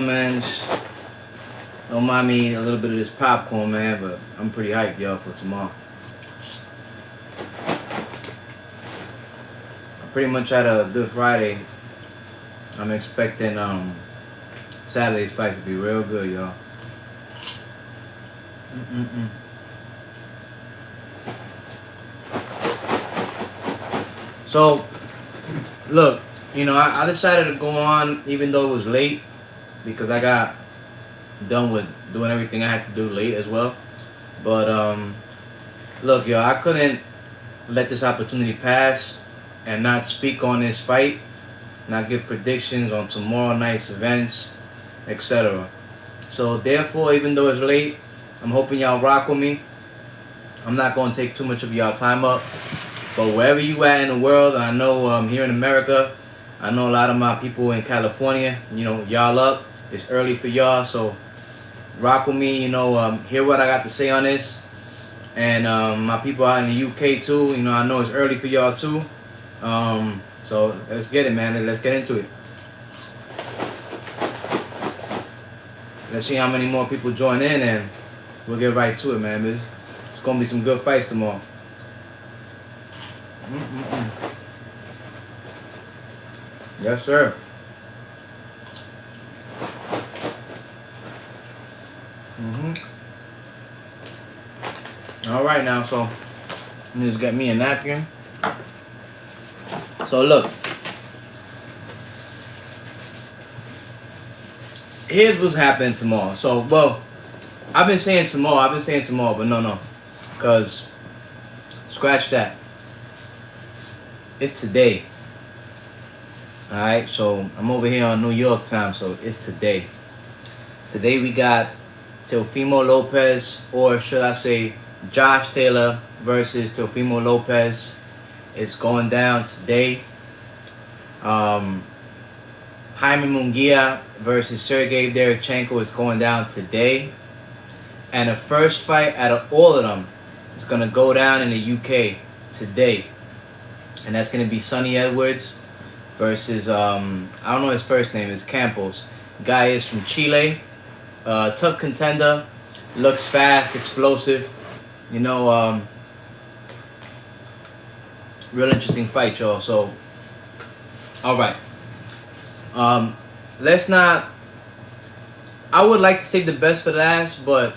Man, don't mind me a little bit of this popcorn, man, but I'm pretty hyped, y'all, for tomorrow. I pretty much had a good Friday. I'm expecting Saturday's fight to be real good, y'all. So, look, you know, I decided to go on even though it was late because I got done with doing everything I had to do late as well. But look, y'all, I couldn't let this opportunity pass and not speak on this fight, not give predictions on tomorrow night's events, etc. So therefore, even though it's late, I'm hoping y'all rock with me. I'm not going to take too much of y'all time up. But wherever you at in the world, I know here in America, I know a lot of my people in California, you know, y'all up. It's early for y'all, so rock with me, you know, hear what I got to say on this. And my people out in the UK too, you know, I know it's early for y'all too. So let's get it, man. Let's get into it. Let's see how many more people join in and we'll get right to it, man. It's going to be some good fights tomorrow. Yes, sir. All right, now, so let me just get me a napkin. So look, here's what's happening tomorrow. So, well, I've been saying tomorrow, but no, because scratch that. It's today. All right, so I'm over here on New York time, so it's today. Today we got Teofimo Lopez, or should I say Josh Taylor versus Teofimo Lopez. It's going down today. Jaime Munguia versus Sergey Dereyvchenko is going down today. And the first fight out of all of them is going to go down in the UK today. And that's going to be Sonny Edwards versus, I don't know his first name, it's Campos. Guy is from Chile. Tough contender. Looks fast, explosive. You know, real interesting fight, y'all. So, all right. Let's not. I would like to save the best for last, but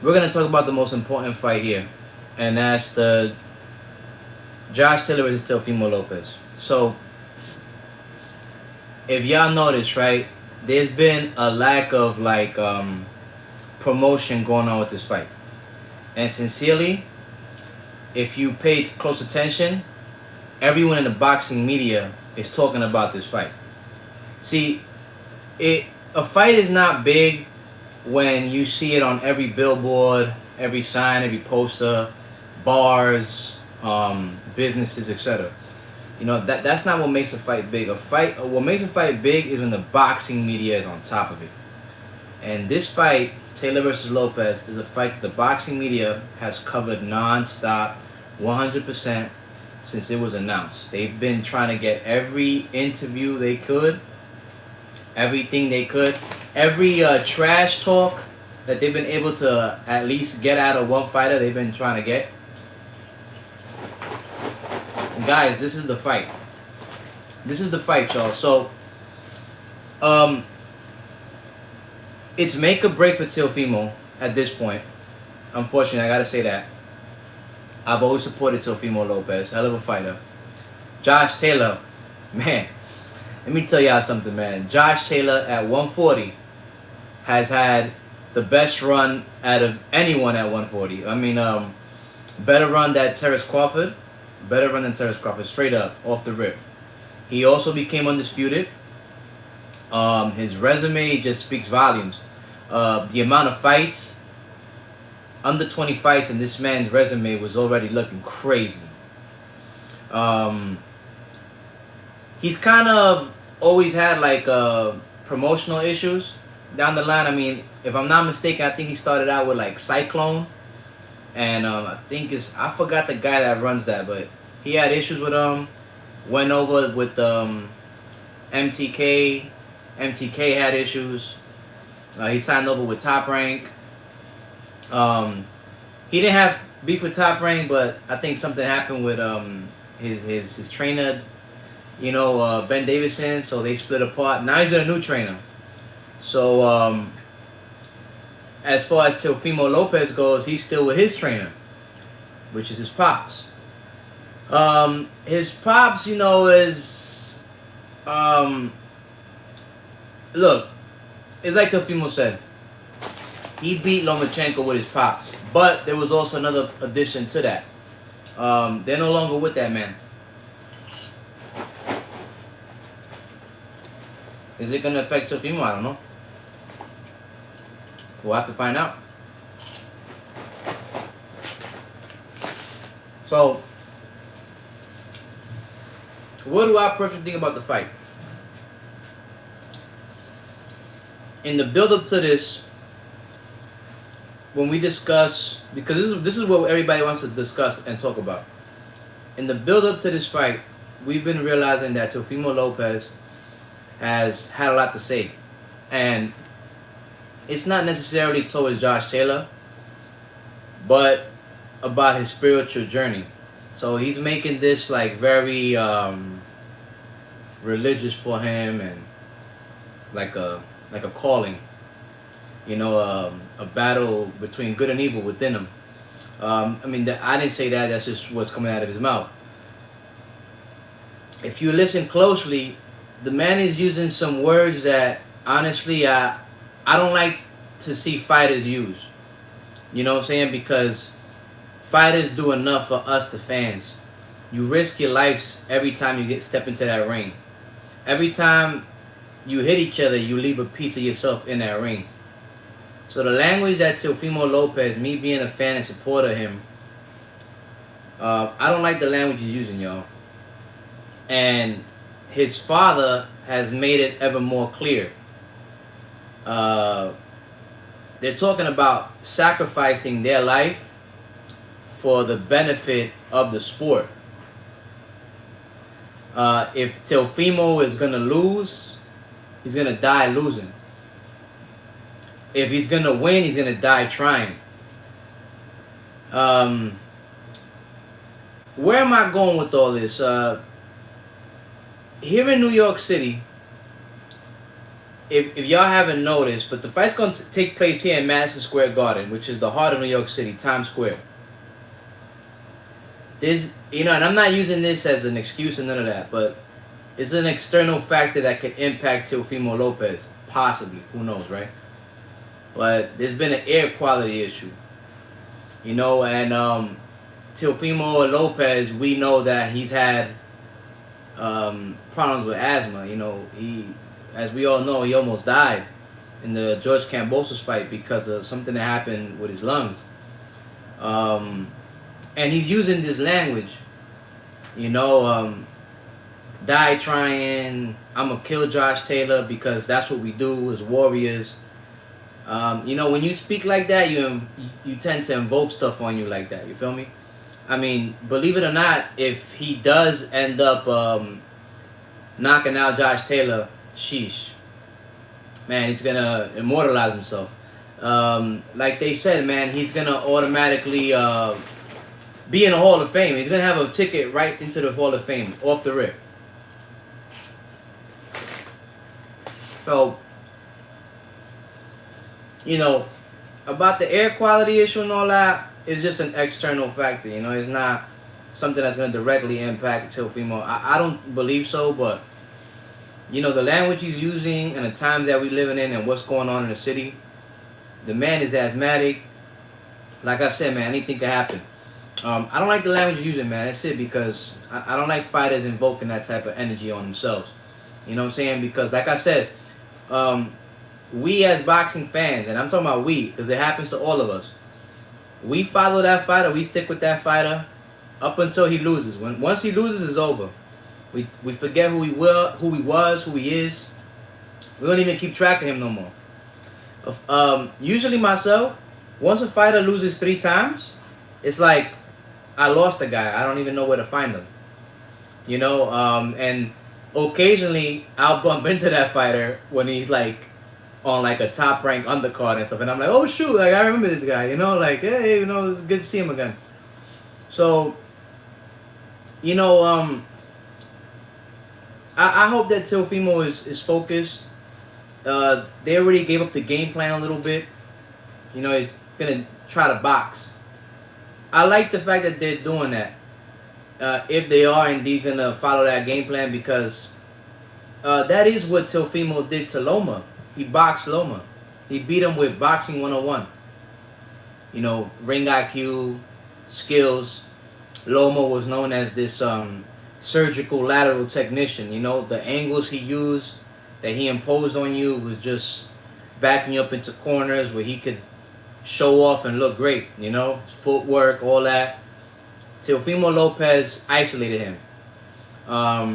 we're gonna talk about the most important fight here, and that's the Josh Taylor versus Teofimo Lopez. So, if y'all notice, right, there's been a lack of like promotion going on with this fight. And sincerely, if you paid close attention, everyone in the boxing media is talking about this fight. See, a fight is not big when you see it on every billboard, every sign, every poster, bars, businesses, etc. You know, that's not what makes a fight big. What makes a fight big is when the boxing media is on top of it. And this fight, Taylor versus Lopez, is a fight the boxing media has covered non-stop, 100% since it was announced. They've been trying to get every interview they could, everything they could, every trash talk that they've been able to at least get out of one fighter, they've been trying to get. And guys, this is the fight. This is the fight, y'all. So, it's make or break for Teofimo at this point. Unfortunately, I gotta say that. I've always supported Teofimo Lopez. Hell of a fighter. Josh Taylor, man, let me tell y'all something, man. Josh Taylor at 140 has had the best run out of anyone at 140. I mean, better run than Terrence Crawford. Better run than Terrence Crawford, straight up, off the rip. He also became undisputed. His resume just speaks volumes. The amount of fights, under 20 fights in this man's resume was already looking crazy. He's kind of always had like promotional issues down the line. I mean, if I'm not mistaken, I think he started out with like Cyclone. And I think I forgot the guy that runs that, but he had issues with him. Went over with MTK, MTK had issues. He signed over with Top Rank. He didn't have beef with Top Rank, but I think something happened with his trainer, Ben Davidson. So they split apart. Now he's got a new trainer. So as far as Teofimo Lopez goes, he's still with his trainer, which is his pops. His pops, is look, it's like Teofimo said. He beat Lomachenko with his pops, but there was also another addition to that. They're no longer with that man. Is it gonna affect Teofimo? I don't know. We'll have to find out. So, what do I personally think about the fight? In the build-up to this, when we discuss, because this is what everybody wants to discuss and talk about. In the build-up to this fight, we've been realizing that Teofimo Lopez has had a lot to say, and it's not necessarily towards Josh Taylor, but about his spiritual journey. So he's making this like very religious for him, and like a calling, a battle between good and evil within him. I didn't say that. That's just what's coming out of his mouth. If you listen closely, the man is using some words that honestly I don't like to see fighters use. You know what I'm saying? Because fighters do enough for us, the fans. You risk your lives every time you step into that ring. Every time you hit each other, you leave a piece of yourself in that ring. So the language that Teofimo Lopez, me being a fan and supporter of him, I don't like the language he's using, y'all. And his father has made it ever more clear. They're talking about sacrificing their life for the benefit of the sport. If Teofimo is going to lose, he's going to die losing. If he's going to win, he's going to die trying. Where am I going with all this? Here in New York City, if y'all haven't noticed, but the fight's going to take place here in Madison Square Garden, which is the heart of New York City, Times Square. And I'm not using this as an excuse and none of that, but it's an external factor that could impact Teofimo Lopez, possibly. Who knows, right? But there's been an air quality issue, and Teofimo Lopez, we know that he's had problems with asthma. As we all know, he almost died in the George Campos fight because of something that happened with his lungs. And he's using this language, die trying, I'm going to kill Josh Taylor because that's what we do as warriors. When you speak like that, you tend to invoke stuff on you like that. You feel me? Believe it or not, if he does end up knocking out Josh Taylor, sheesh. Man, he's going to immortalize himself. Like they said, man, he's going to automatically be in the Hall of Fame. He's going to have a ticket right into the Hall of Fame, off the rip. So, about the air quality issue and all that, it's just an external factor. It's not something that's going to directly impact Teofimo. I don't believe so, but, the language he's using and the times that we're living in and what's going on in the city, the man is asthmatic. Like I said, man, anything can happen. I don't like the language he's using, man. That's it, because I don't like fighters invoking that type of energy on themselves. You know what I'm saying? Because, like I said, we as boxing fans, and I'm talking about we, because it happens to all of us, we follow that fighter, we stick with that fighter up until he loses. Once he loses, it's over. We forget who he was, who he is. We don't even keep track of him no more. Usually myself, once a fighter loses 3 times, it's like I lost the guy. I don't even know where to find him. And occasionally I'll bump into that fighter when he's like on like a top rank undercard and stuff, and I'm like, oh shoot, like I remember this guy, you know, like hey, you know, it's good to see him again. So, you know, I hope that Teofimo is focused. They already gave up the game plan a little bit. You know, he's gonna try to box. I like the fact that they're doing that. If they are indeed gonna follow that game plan, because that is what Teofimo did to Loma. He boxed Loma. He beat him with boxing 101. You know, ring IQ, skills. Loma was known as this surgical lateral technician. You know, the angles he used, that he imposed on you, was just backing you up into corners where he could show off and look great. You know, his footwork, all that. Teofimo Lopez isolated him.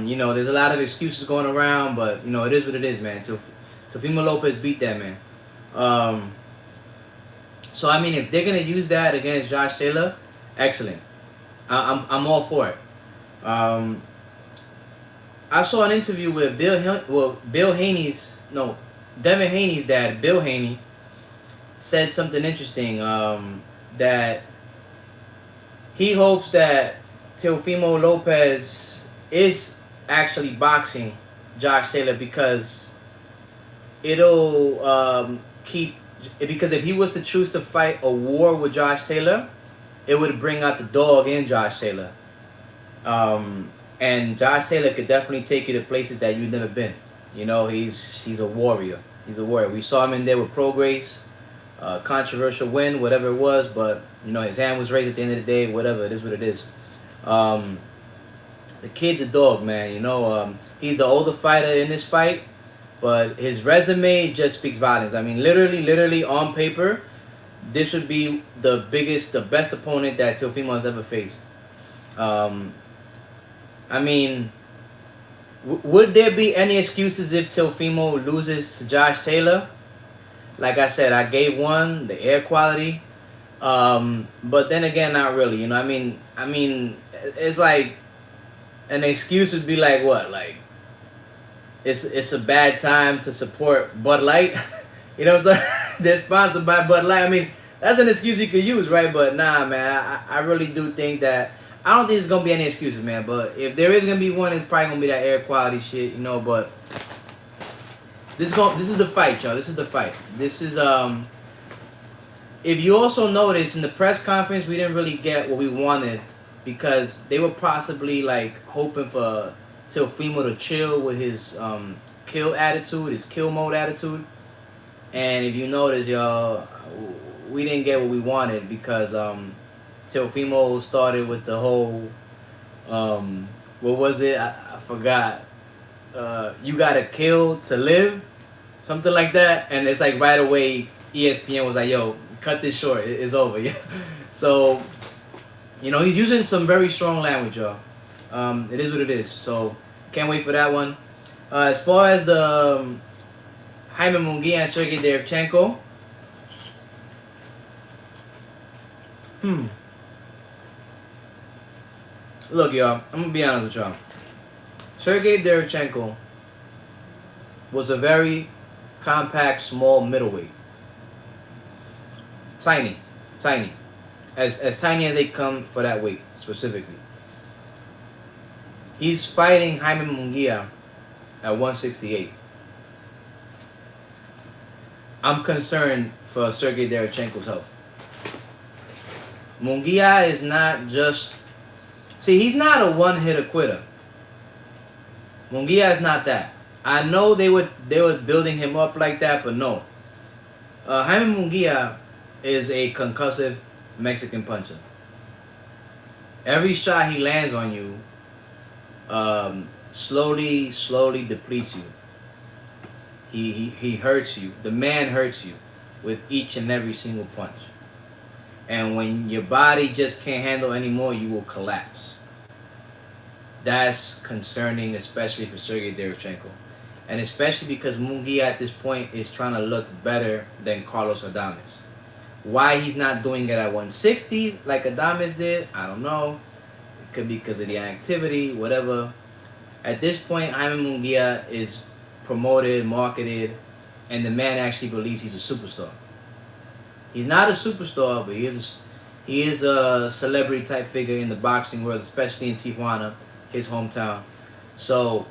You know, there's a lot of excuses going around, but you know, it is what it is, man. Teofimo Lopez beat that man. So I mean, if they're gonna use that against Josh Taylor, excellent. I'm all for it. I saw an interview with Devin Haney's dad, Bill Haney, said something interesting, that he hopes that Teofimo Lopez is actually boxing Josh Taylor, because it'll because if he was to choose to fight a war with Josh Taylor, it would bring out the dog in Josh Taylor. And Josh Taylor could definitely take you to places that you've never been. You know, he's a warrior. He's a warrior. We saw him in there with Pro Grace, controversial win, whatever it was, but you know, his hand was raised at the end of the day. Whatever, it is what it is. The kid's a dog, man. You know, he's the older fighter in this fight, but his resume just speaks volumes. I mean, literally on paper, this would be the best opponent that Teofimo has ever faced. I mean, would there be any excuses if Teofimo loses to Josh Taylor? Like I said, I gave one, the air quality. But then again, not really. You know, I mean, it's like an excuse would be like what? Like, it's a bad time to support Bud Light. You know what I'm saying? They're sponsored by Bud Light. I mean, that's an excuse you could use, right? But nah, man, I really do think that, I don't think there's going to be any excuses, man. But if there is going to be one, it's probably going to be that air quality shit, you know. But this is the fight, y'all. This is the fight. This is, if you also notice, in the press conference, we didn't really get what we wanted, because they were possibly, like, hoping for Teofimo to chill with his kill attitude, his kill mode attitude. And if you notice, y'all, we didn't get what we wanted, because Teofimo started with the whole, what was it? I forgot. You gotta kill to live, something like that. And it's like right away, ESPN was like, yo, cut this short. It's over. Yeah. So, you know, he's using some very strong language, y'all. It is what it is. So, can't wait for that one. As far as the Jaime Munguia and Sergey Dereyvchenko, look, y'all, I'm gonna be honest with y'all. Sergey Dereyvchenko was a very compact, small middleweight. Tiny. As tiny as they come for that weight, specifically. He's fighting Jaime Munguia at 168. I'm concerned for Sergey Dereyvchenko's health. Munguia is not just... See, he's not a one-hitter quitter. Munguia is not that. I know they were building him up like that, but no. Jaime Munguia is a concussive Mexican puncher. Every shot he lands on you slowly depletes you. He hurts you. The man hurts you with each and every single punch. And when your body just can't handle anymore, you will collapse. That's concerning, especially for Sergey Dereyvchenko. And especially because Munguia at this point is trying to look better than Carlos Adames. Why he's not doing it at 160 like Adames did, I don't know. It could be because of the inactivity, whatever. At this point, Jaime Munguia is promoted, marketed, and the man actually believes he's a superstar. He's not a superstar, but he is a celebrity type figure in the boxing world, especially in Tijuana, his hometown. So,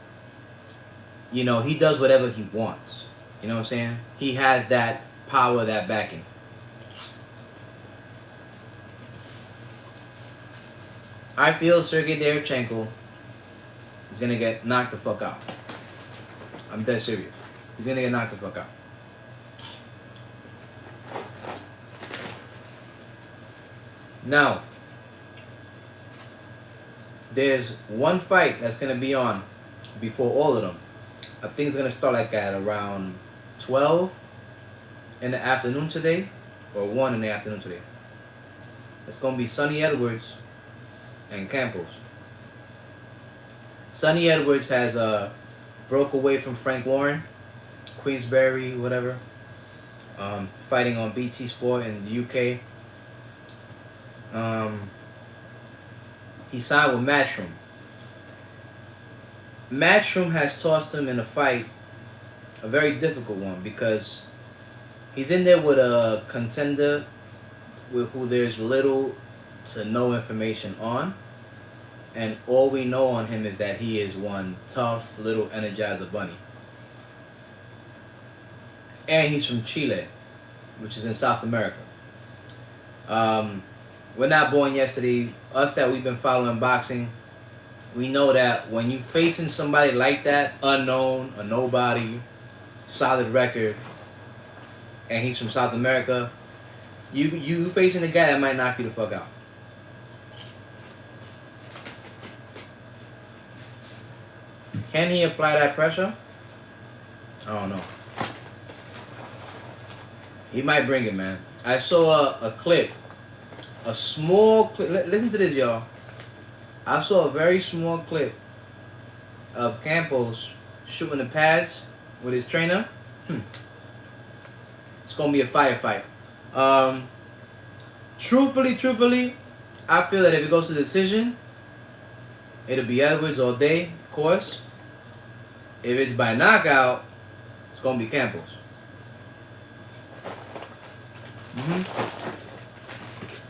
you know, he does whatever he wants. You know what I'm saying? He has that power, that backing. I feel Sergey Dereyvchenko is gonna get knocked the fuck out. I'm dead serious. He's gonna get knocked the fuck out. Now, there's one fight that's gonna be on before all of them. I think it's gonna start like at around 12 in the afternoon today, or 1 in the afternoon today. It's gonna be Sonny Edwards and Campos. Sonny Edwards has broke away from Frank Warren, Queensberry, whatever, fighting on BT Sport in the UK. He signed with Matchroom. Matchroom has tossed him in a fight, a very difficult one, because he's in there with a contender with who there's little to no information on, and all we know on him is that he is one tough little Energizer bunny. And he's from Chile, which is in South America. We're not born yesterday. Us that we've been following boxing, we know that when you facing somebody like that, unknown, a nobody, solid record, and he's from South America, you facing a guy that might knock you the fuck out. Can he apply that pressure? I don't know. He might bring it, man. I saw a clip, a small clip. Listen to this, y'all. I saw a very small clip of Campos shooting the pads with his trainer. It's gonna be a firefight. Truthfully, I feel that if it goes to decision, it'll be Edwards all day, of course. If it's by knockout, it's gonna be Campos.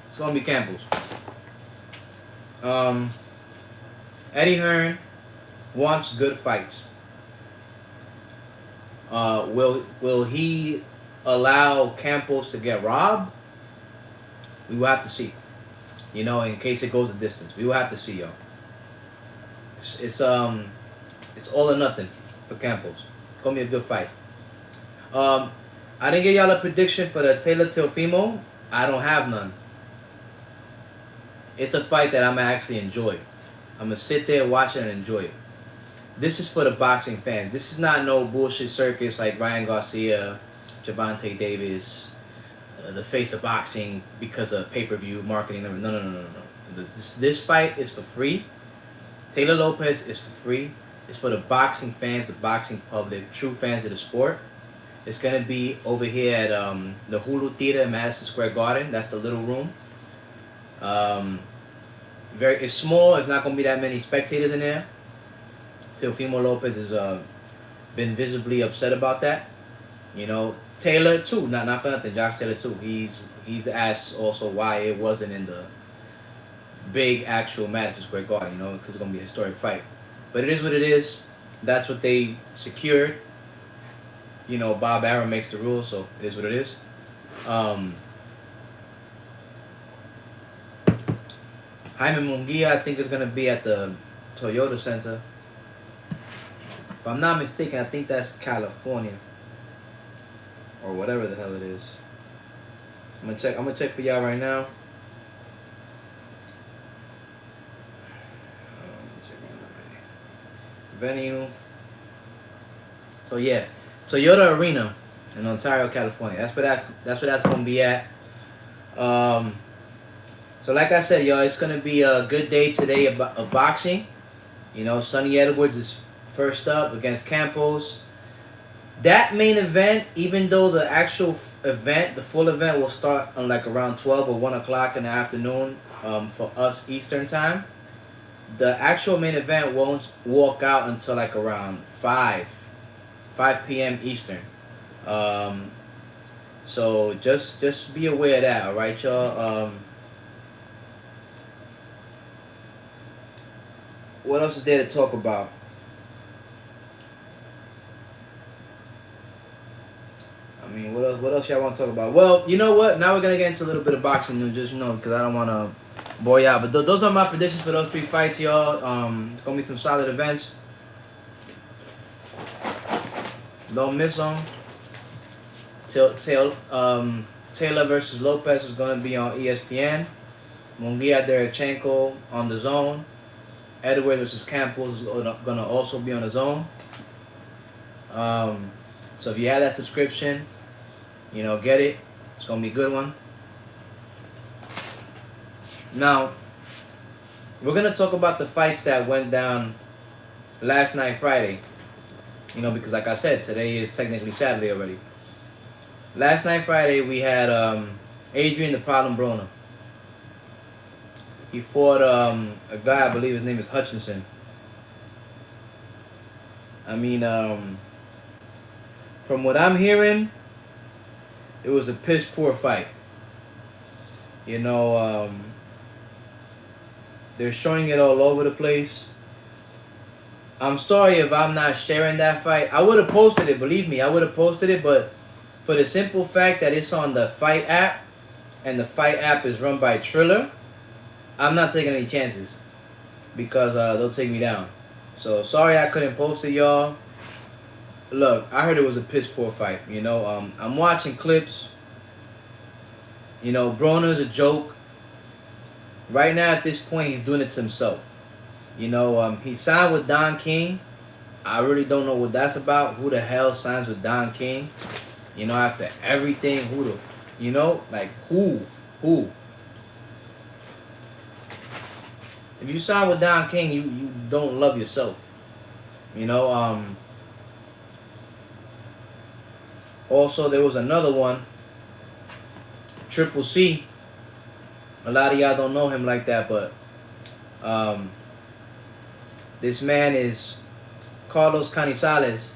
It's gonna be Campos. Eddie Hearn wants good fights. Will he allow Campos to get robbed? We will have to see. You know, in case it goes the distance, we will have to see, yo. It's all or nothing for Campos. It's gonna be a good fight. I didn't give y'all a prediction for the Taylor Teofimo. I don't have none. It's a fight that I'm gonna actually enjoy. I'm gonna sit there, watch it, and enjoy it. This is for the boxing fans. This is not no bullshit circus like Ryan Garcia, Gervonta Davis, the face of boxing because of pay-per-view marketing. No. This fight is for free. Taylor Lopez is for free. It's for the boxing fans, the boxing public, true fans of the sport. It's gonna be over here at the Hulu Theater in Madison Square Garden. That's the little room. It's small. It's not gonna be that many spectators in there. Teofimo Lopez has been visibly upset about that. You know, Taylor too. Not for nothing. Josh Taylor too. He's asked also why it wasn't in the big actual Madison Square Garden. You know, because it's gonna be a historic fight. But it is what it is. That's what they secured. You know, Bob Arum makes the rules, so it is what it is. Jaime Munguia, I think, is going to be at the Toyota Center. If I'm not mistaken, I think that's California. Or whatever the hell it is. I'm gonna check for y'all right now. Venue. So yeah, Toyota Arena in Ontario, California. That's where that's gonna be at. So like I said, y'all, it's gonna be a good day today of boxing. You know, Sonny Edwards is first up against Campos. That main event, even though the actual event, the full event, will start on like around 12 or 1 o'clock in the afternoon for us Eastern time. The actual main event won't walk out until like around 5 p.m. Eastern. Um, so just be aware of that, all right, y'all. What else is there to talk about? I mean, what else y'all want to talk about? Well, you know what? Now we're gonna get into a little bit of boxing news, just because I don't want to bore y'all. But those are my predictions for those 3 fights, y'all. It's gonna be some solid events. Don't miss them. Taylor versus Lopez is gonna be on ESPN. Munguia Dereyvchenko on the Zone. Edwards versus Campos is gonna also be on the Zone. So if you have that subscription, get it. It's gonna be a good one. Now, we're gonna talk about the fights that went down last night, Friday. Because like I said, today is technically Saturday already. Last night, Friday, we had Adrian the Problem Broner. He fought a guy, I believe his name is Hutchinson. I mean, from what I'm hearing, it was a piss poor fight. They're showing it all over the place. I'm sorry if I'm not sharing that fight. I would have posted it, believe me, I would have posted it, but for the simple fact that it's on the Fight app, and the Fight app is run by Triller, I'm not taking any chances, because they'll take me down. So sorry I couldn't post it, y'all. Look, I heard it was a piss poor fight. I'm watching clips. Broner's a joke. Right now, at this point, he's doing it to himself. He signed with Don King. I really don't know what that's about. Who the hell signs with Don King? After everything, who? If you sign with Don King, you don't love yourself. Also, there was another one, Triple C. A lot of y'all don't know him like that, but this man is Carlos Canizales.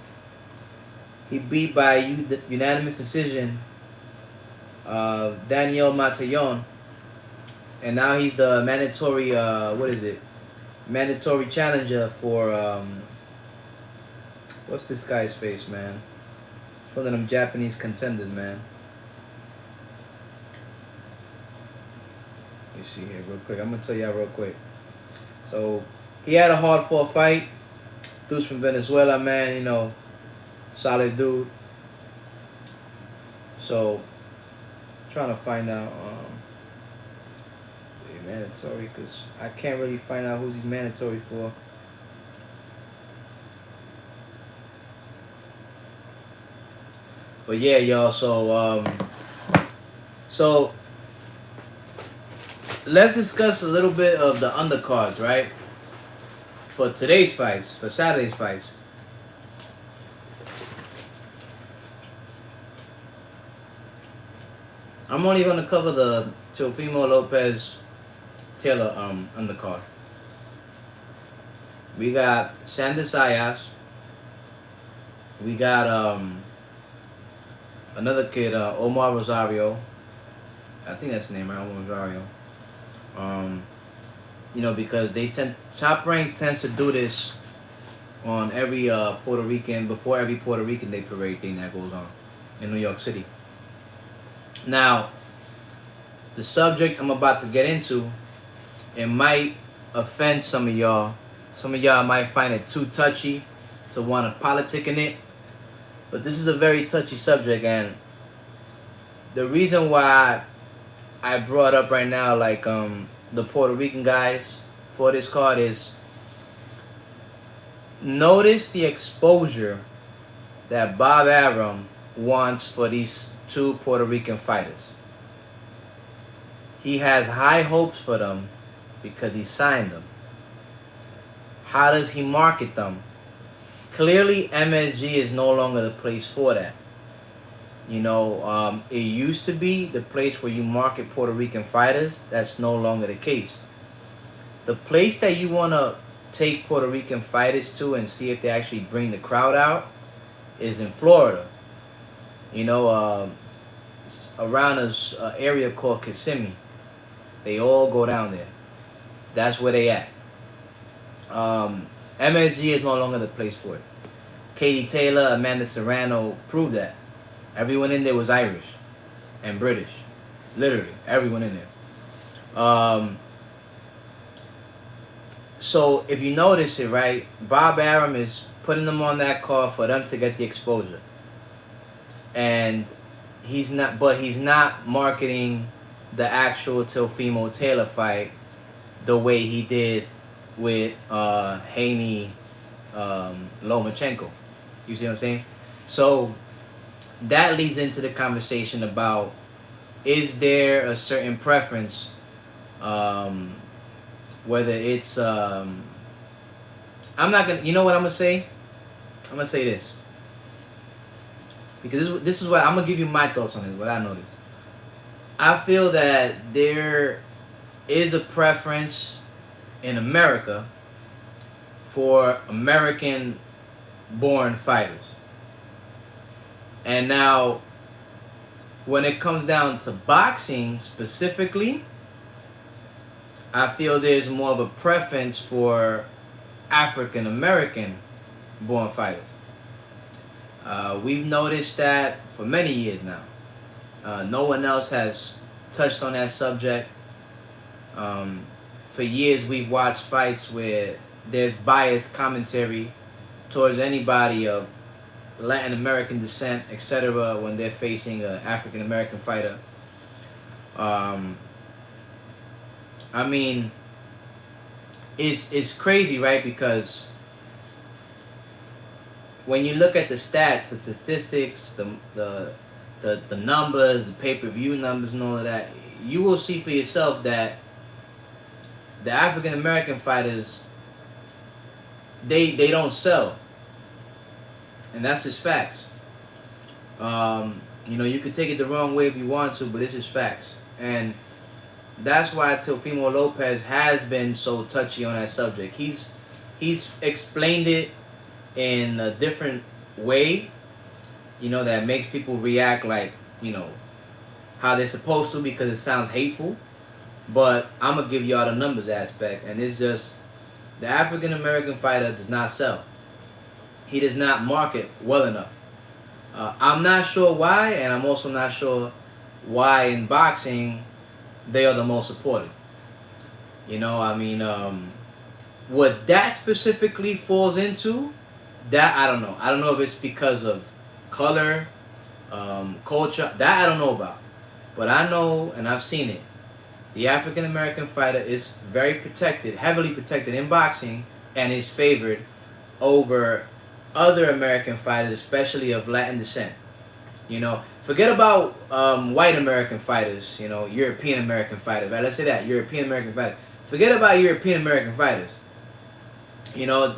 He beat by unanimous decision Daniel Matallon, and now he's the mandatory mandatory challenger for what's this guy's face, man? It's one of them Japanese contenders, man. Let me see here real quick. I'm gonna tell y'all real quick. So he had a hard-fought fight. Dude's from Venezuela, man. Solid dude. So trying to find out mandatory, because I can't really find out who's he's mandatory for. But yeah, y'all. So let's discuss a little bit of the undercards, right? For today's fights, for Saturday's fights. I'm only gonna cover the Teofimo Lopez Taylor undercard. We got Sander Sayas. We got another kid, Omar Rosario. I think that's the name, right? Omar Rosario. Because Top Rank tends to do this on every Puerto Rican, before every Puerto Rican Day parade thing that goes on in New York City. Now, the subject I'm about to get into, it might offend some of y'all. Some of y'all might find it too touchy to want to politic in it. But this is a very touchy subject, and the reason why I brought up right now, the Puerto Rican guys for this card is, notice the exposure that Bob Arum wants for these two Puerto Rican fighters. He has high hopes for them because he signed them. How does he market them? Clearly, MSG is no longer the place for that. It used to be the place where you market Puerto Rican fighters. That's no longer the case. the place that you want to take Puerto Rican fighters to and see if they actually bring the crowd out is in Florida. You know, around this area called Kissimmee. They all go down there. That's where they at. MSG is no longer the place for it. Katie Taylor, Amanda Serrano proved that. Everyone in there was Irish and British. Literally, everyone in there. So if you notice it, right, Bob Arum is putting them on that card for them to get the exposure. And he's not marketing the actual Teofimo Taylor fight the way he did with Haney Lomachenko. You see what I'm saying? So that leads into the conversation about, is there a certain preference, whether it's I'm not gonna, you know what I'm gonna say? I'm gonna say this, because this is what I'm gonna give you my thoughts on it, what I noticed. I feel that there is a preference in America for American born fighters. And now when it comes down to boxing specifically, I feel there's more of a preference for African American born fighters. We've noticed that for many years now. No one else has touched on that subject. For years we've watched fights where there's biased commentary towards anybody of Latin American descent, etc., when they're facing an African American fighter. I mean, it's crazy, right? Because when you look at the stats, the statistics, the numbers, the pay-per-view numbers, and all of that, you will see for yourself that the African American fighters, they don't sell, and that's just facts. You know, you could take it the wrong way if you want to, but this is facts, and that's why Teofimo Lopez has been so touchy on that subject. He's explained it in a different way, you know, that makes people react like, you know, how they're supposed to, because it sounds hateful. But I'm going to give y'all the numbers aspect, and it's just, the African American fighter does not sell. He does not market well enough. I'm not sure why, and I'm also not sure why in boxing they are the most supported. You know, I mean, what that specifically falls into, that I don't know. I don't know if it's because of color, culture, that I don't know about. But I know, and I've seen it, the African American fighter is very protected, heavily protected in boxing, and is favored over other American fighters, especially of Latin descent. You know, forget about white American fighters, you know, European American fighters, right? Let's say that, European American fighters. Forget about European American fighters. You know,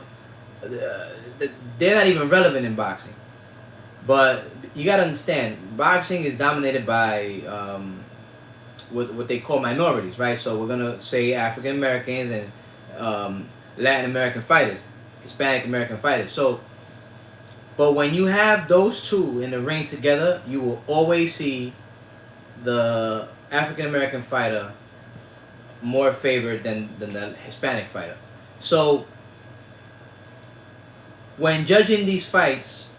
they're not even relevant in boxing. But you got to understand, boxing is dominated by what they call minorities, right? So we're going to say African Americans and Latin American fighters, Hispanic American fighters. So, but when you have those two in the ring together, you will always see the African American fighter more favored than the Hispanic fighter. So when judging these fights,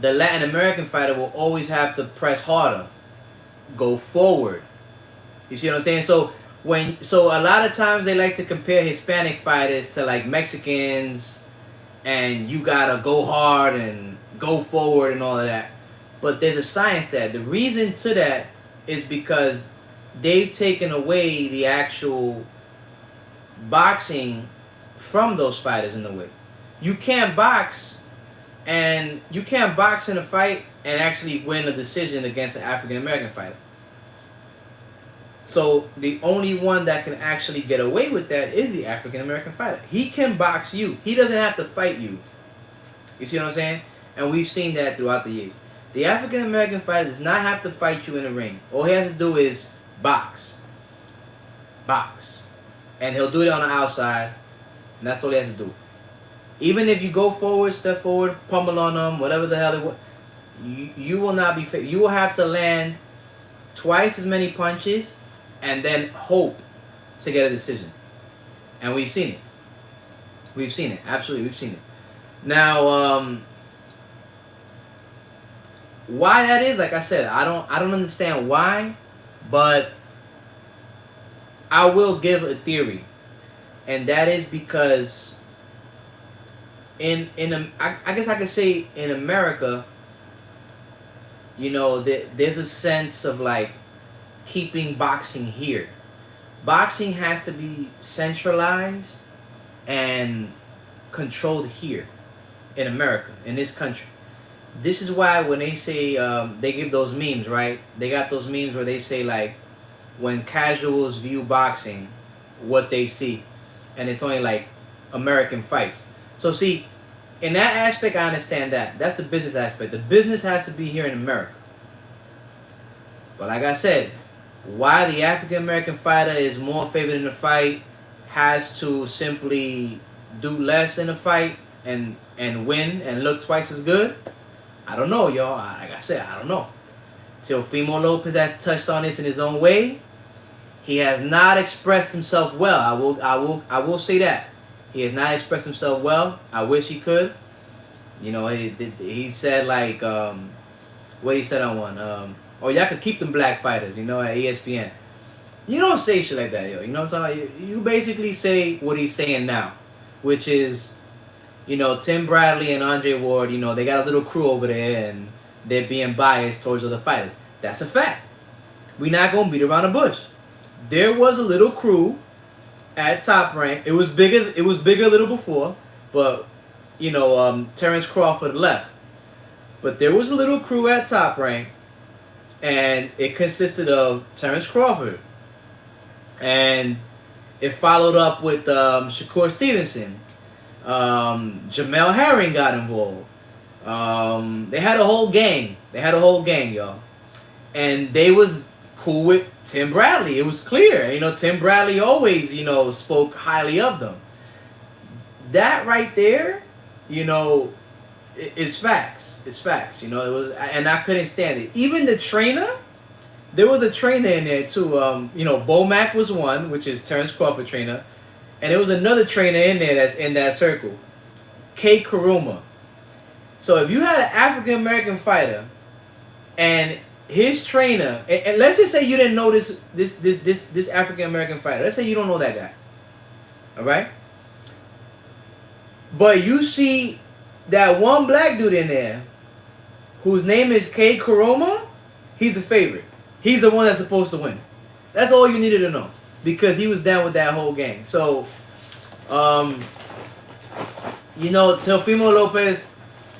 the Latin American fighter will always have to press harder, go forward. You see what I'm saying? So a lot of times they like to compare Hispanic fighters to like Mexicans, and you gotta go hard and go forward and all of that. But there's a science to that. The reason to that is because they've taken away the actual boxing from those fighters in a way. You can't box, and you can't box in a fight and actually win a decision against an African American fighter. So the only one that can actually get away with that is the African American fighter. He can box you. He doesn't have to fight you. You see what I'm saying? And we've seen that throughout the years. The African American fighter does not have to fight you in the ring. All he has to do is box. Box. and he'll do it on the outside, and that's all he has to do. Even if you go forward, step forward, pummel on him, whatever the hell it was, you will not be fit. You will have to land twice as many punches and then hope to get a decision. And we've seen it. We've seen it. Absolutely, we've seen it. Now, why that is, like I said, I don't understand why, but I will give a theory, and that is because I guess I could say in America, you know, there's a sense of like keeping boxing here. Boxing has to be centralized and controlled here in America, in this country. This is why when they say, they give those memes, right? They got those memes where they say like, when casuals view boxing, what they see. And it's only like American fights. So see, in that aspect, I understand that. That's the business aspect. The business has to be here in America. But like I said, why the African American fighter is more favored in the fight, has to simply do less in the fight and win and look twice as good, I don't know, y'all. Like I said, I don't know. Teofimo Lopez has touched on this in his own way. He has not expressed himself well. I will say that. He has not expressed himself well. I wish he could. You know, he said like, what he said on one, oh, y'all could keep them black fighters, you know, at ESPN. You don't say shit like that, yo. You know what I'm talking about? You basically say what he's saying now, which is, you know, Tim Bradley and Andre Ward, you know, they got a little crew over there and they're being biased towards other fighters. That's a fact. We're not going to beat around the bush. There was a little crew at Top Rank. It was bigger a little before, but, you know, Terrence Crawford left. But there was a little crew at Top Rank, and it consisted of Terrence Crawford. And it followed up with Shakur Stevenson. Jamel Herring got involved. They had a whole gang. Y'all. And they was cool with Tim Bradley. It was clear. You know, Tim Bradley always, you know, spoke highly of them. That right there, you know, it's facts. It's facts. You know, it was, and I couldn't stand it. Even the trainer, there was a trainer in there too. You know, Bomac was one, which is Terrence Crawford trainer. And there was another trainer in there that's in that circle, K. Kuruma. So if you had an African American fighter, and his trainer, and let's just say you didn't know this African American fighter. Let's say you don't know that guy. All right. But you see that one black dude in there, whose name is K. Kuruma. He's the favorite. He's the one that's supposed to win. That's all you needed to know. Because he was down with that whole gang. So, you know, Teofimo Lopez,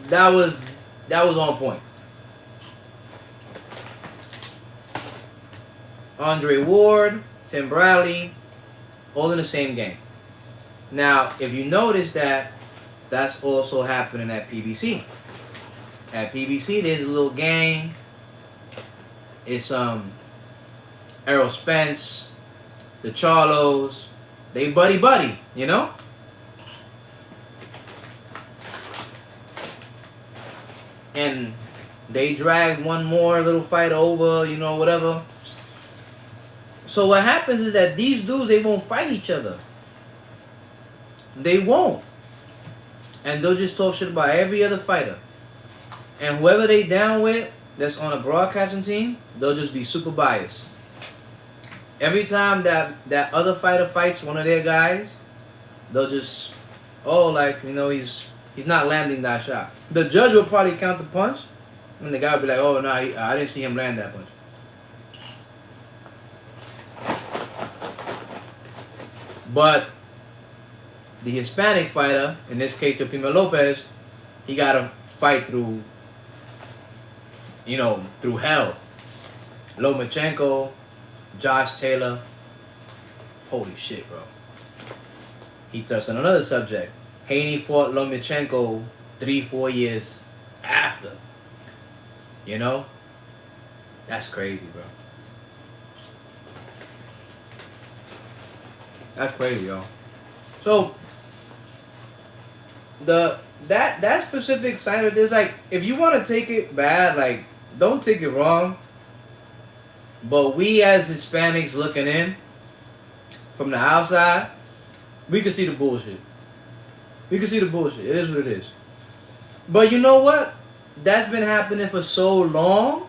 that was on point. Andre Ward, Tim Bradley, all in the same game. Now, if you notice that, that's also happening at PBC. At PBC, there's a little gang. It's Errol Spence, the Charlos, they buddy, you know? And they dragged one more little fight over, you know, whatever. So what happens is that these dudes, they won't fight each other. They won't. And they'll just talk shit about every other fighter. And whoever they down with that's on a broadcasting team, they'll just be super biased. Every time that other fighter fights one of their guys, they'll just, oh, like, you know, he's not landing that shot. The judge will probably count the punch, and the guy will be like, oh, no, I didn't see him land that punch. But the Hispanic fighter, in this case, Teofimo Lopez, he got to fight through, you know, through hell. Lomachenko, Josh Taylor. Holy shit, bro. He touched on another subject. Haney fought Lomachenko 3-4 years after. You know? That's crazy, bro. That's crazy, y'all. So that specific sign of this, like, if you want to take it bad, like, don't take it wrong. But we as Hispanics looking in from the outside, we can see the bullshit. We can see the bullshit. It is what it is. But you know what? That's been happening for so long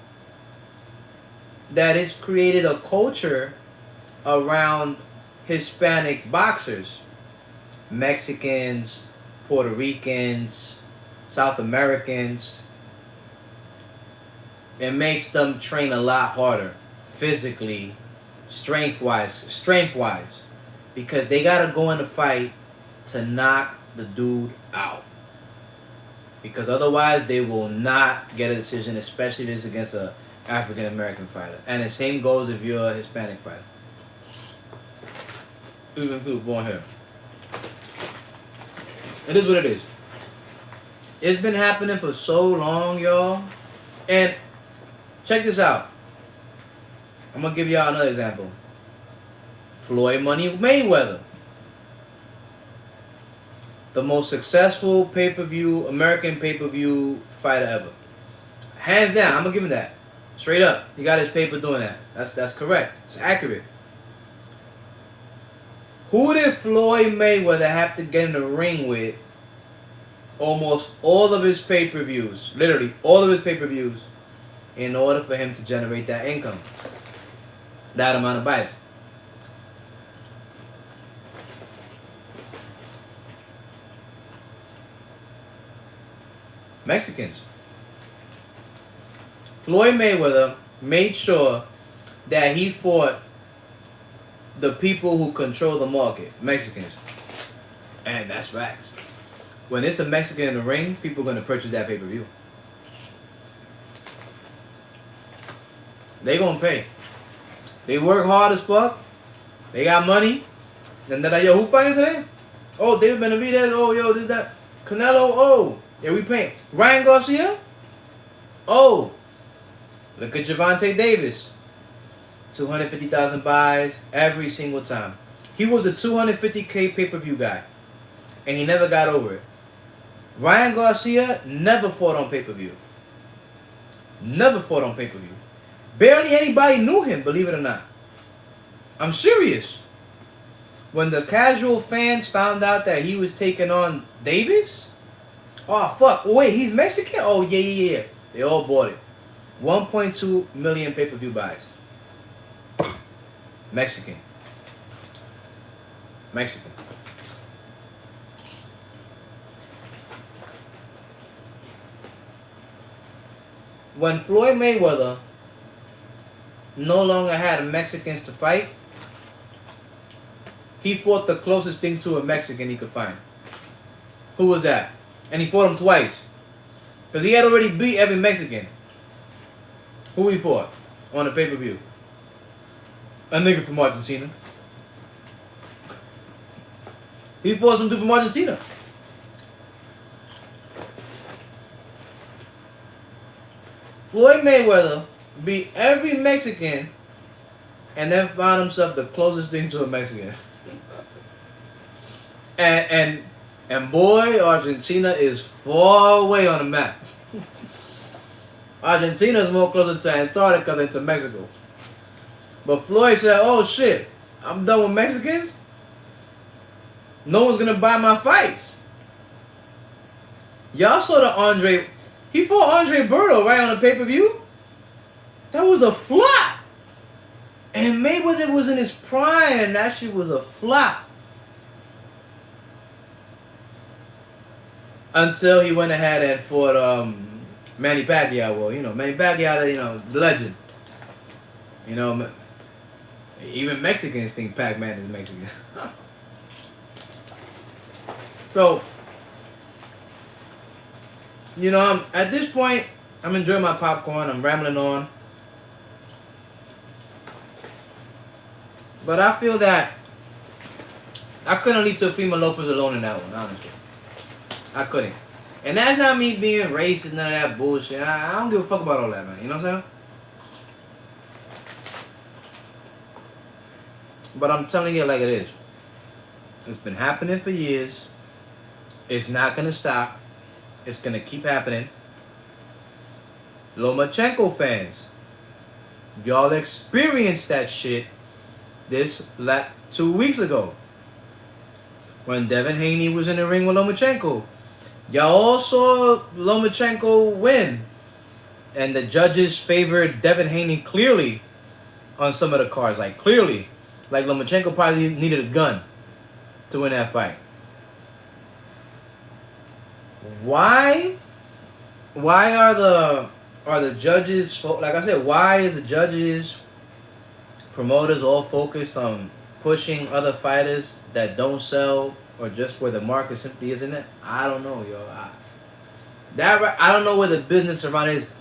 that it's created a culture around Hispanic boxers. Mexicans, Puerto Ricans, South Americans. It makes them train a lot harder. Physically, strength-wise. Because they got to go in the fight to knock the dude out. Because otherwise, they will not get a decision, especially if it's against a African-American fighter. And the same goes if you're a Hispanic fighter. Even if you were born here. It is what it is. It's been happening for so long, y'all. And check this out. I'm going to give y'all another example. Floyd Money Mayweather. The most successful pay-per-view, American pay-per-view fighter ever. Hands down, I'm going to give him that. Straight up. He got his paper doing that. That's correct. It's accurate. Who did Floyd Mayweather have to get in the ring with almost all of his pay-per-views? Literally, all of his pay-per-views in order for him to generate that income. That amount of buys. Mexicans. Floyd Mayweather made sure that he fought the people who control the market. Mexicans. And that's facts. When it's a Mexican in the ring, people are going to purchase that pay-per-view. They going to pay. They work hard as fuck. They got money. And they're like, yo, who fighting today? Oh, David Benavidez. Oh, yo, this, that. Canelo. Oh, yeah, we paying. Ryan Garcia. Oh, look at Gervonta Davis. 250,000 buys every single time. He was a 250K pay-per-view guy. And he never got over it. Ryan Garcia never fought on pay-per-view. Never fought on pay-per-view. Barely anybody knew him, believe it or not. I'm serious. When the casual fans found out that he was taking on Davis, oh fuck, wait, he's Mexican? Oh yeah. They all bought it. 1.2 million pay-per-view buys. Mexican. When Floyd Mayweather no longer had Mexicans to fight, he fought the closest thing to a Mexican he could find. Who was that? And he fought him twice. Because he had already beat every Mexican. Who he fought on the pay-per-view? A nigga from Argentina. He fought some dude from Argentina. Floyd Mayweather beat every Mexican and then found himself the closest thing to a Mexican. And boy, Argentina is far away on the map. Argentina is more closer to Antarctica than to Mexico. But Floyd said, oh shit, I'm done with Mexicans? No one's gonna buy my fights. Y'all saw the he fought Andre Berto right on the pay-per-view. That was a flop. And Mayweather was in his prime and that shit was a flop. Until he went ahead and fought Manny Pacquiao. Well, Manny Pacquiao, the legend. Even Mexicans think Pac-Man is Mexican. So, at this point, I'm enjoying my popcorn. I'm rambling on. But I feel that I couldn't leave Teofimo Lopez alone in that one, honestly. I couldn't. And that's not me being racist, none of that bullshit. I don't give a fuck about all that, man. You know what I'm saying? But I'm telling you like it is. It's been happening for years. It's not gonna stop. It's gonna keep happening. Lomachenko fans, y'all experienced that shit 2 weeks ago when Devin Haney was in the ring with Lomachenko. Y'all all saw Lomachenko win, and the judges favored Devin Haney clearly on some of the cards, like clearly, like Lomachenko probably needed a gun to win that fight. Why are the judges, like I said, why is the judges, promoters all focused on pushing other fighters that don't sell or just where the market simply isn't it? I don't know, yo. I don't know where the business around is.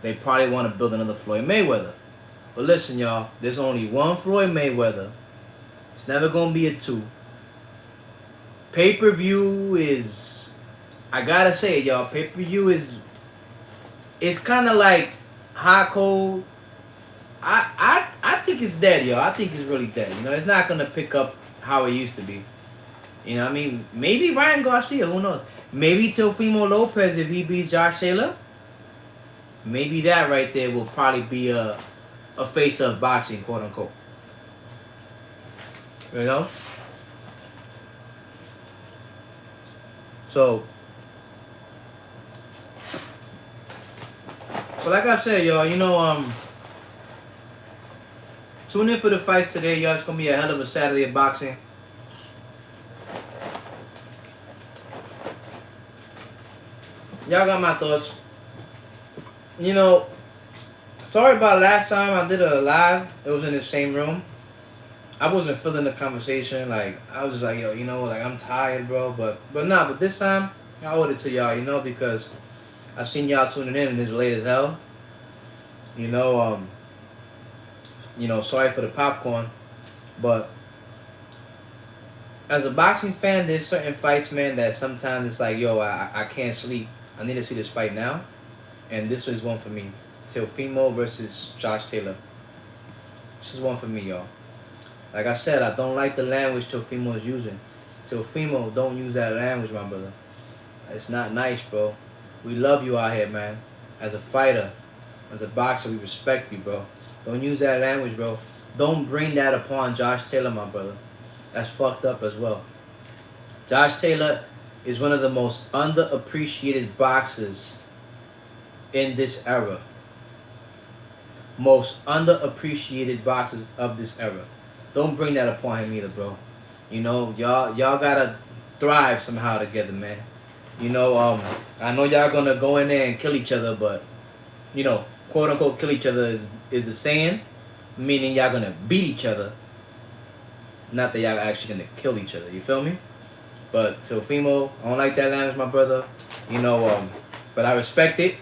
They probably want to build another Floyd Mayweather. But listen, y'all, there's only one Floyd Mayweather. It's never going to be a two. Pay-per-view is, I gotta say it, y'all, pay-per-view is, it's kind of like hot cold. I think it's dead, yo. I think it's really dead. You know, it's not going to pick up how it used to be. You know what I mean? Maybe Ryan Garcia, who knows? Maybe Teofimo Lopez if he beats Josh Taylor. Maybe that right there will probably be a face of boxing, quote unquote. You know? So like I said, y'all, you know, tune in for the fights today, y'all. It's gonna be a hell of a Saturday of boxing. Y'all got my thoughts. You know, sorry about last time I did a live. It was in the same room. I wasn't feeling the conversation. Like, I was just like, yo, you know, like, I'm tired, bro. But this time, I owed it to y'all, you know, because I've seen y'all tuning in and it's late as hell. You know, sorry for the popcorn. But as a boxing fan, there's certain fights, man, that sometimes it's like, yo, I can't sleep. I need to see this fight now. And this is one for me. Teofimo versus Josh Taylor. This is one for me, y'all. Like I said, I don't like the language Teofimo is using. Teofimo, don't use that language, my brother. It's not nice, bro. We love you out here, man. As a fighter, as a boxer, we respect you, bro. Don't use that language, bro. Don't bring that upon Josh Taylor, my brother. That's fucked up as well. Josh Taylor is one of the most underappreciated boxers in this era. Most underappreciated boxers of this era. Don't bring that upon him either, bro. You know, y'all gotta thrive somehow together, man. You know, I know y'all gonna go in there and kill each other, but, you know, quote unquote kill each other is the saying, meaning y'all gonna beat each other. Not that y'all actually gonna kill each other, you feel me? But Teofimo, I don't like that language, my brother. You know, but I respect it.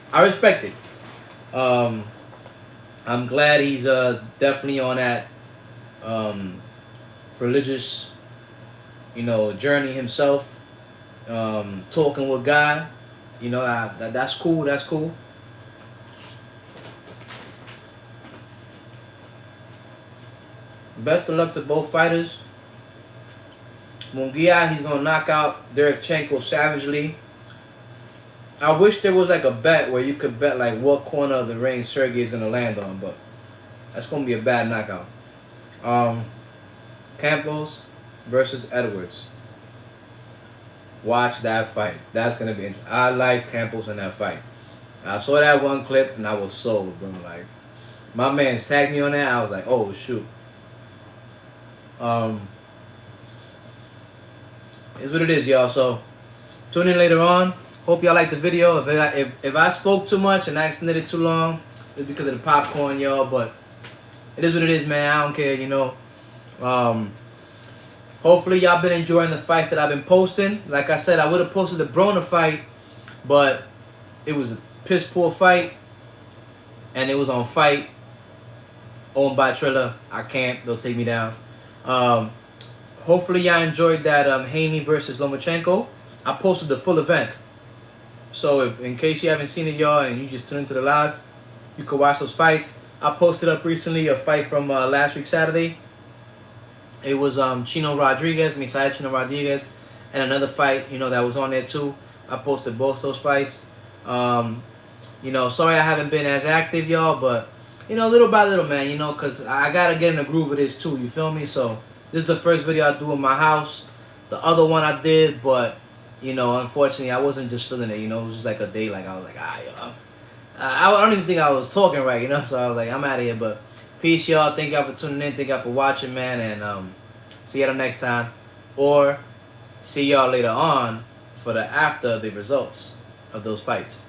I'm glad he's definitely on that religious, you know, journey himself. Talking with God, you know, that's cool. That's cool. Best of luck to both fighters. Munguia, he's gonna knock out Dereyvchenko savagely. I wish there was like a bet where you could bet like what corner of the ring Sergey is gonna land on, but that's gonna be a bad knockout. Campos versus Edwards. Watch that fight. That's gonna be interesting. I like Campos in that fight. I saw that one clip and I was sold, bro. Like, my man sagged me on that. I was like, oh shoot. It's what it is, y'all. So tune in later on. Hope y'all like the video. If I spoke too much and I extended it too long, it's because of the popcorn, y'all. But it is what it is, man. I don't care, you know. Hopefully y'all been enjoying the fights that I've been posting. Like I said, I would have posted the Broner fight, but it was a piss poor fight, and it was on Fight, owned by Triller. I can't. They'll take me down. Hopefully y'all enjoyed that Haney versus Lomachenko. I posted the full event. So if in case you haven't seen it, y'all, and you just tuned into the live, you can watch those fights. I posted up recently a fight from last week Saturday. It was Chino Rodriguez, Messiah Chino Rodriguez, and another fight, you know, that was on there too. I posted both those fights. You know, sorry I haven't been as active, y'all, but you know, little by little, man, you know, cause I gotta get in the groove of this too. You feel me? So this is the first video I do in my house. The other one I did, but you know, unfortunately, I wasn't just feeling it. You know, it was just like a day, like I was like, yo, I don't even think I was talking right, you know. So I was like, I'm out of here. But peace, y'all. Thank y'all for tuning in. Thank y'all for watching, man. And see y'all next time, or see y'all later on for the after the results of those fights.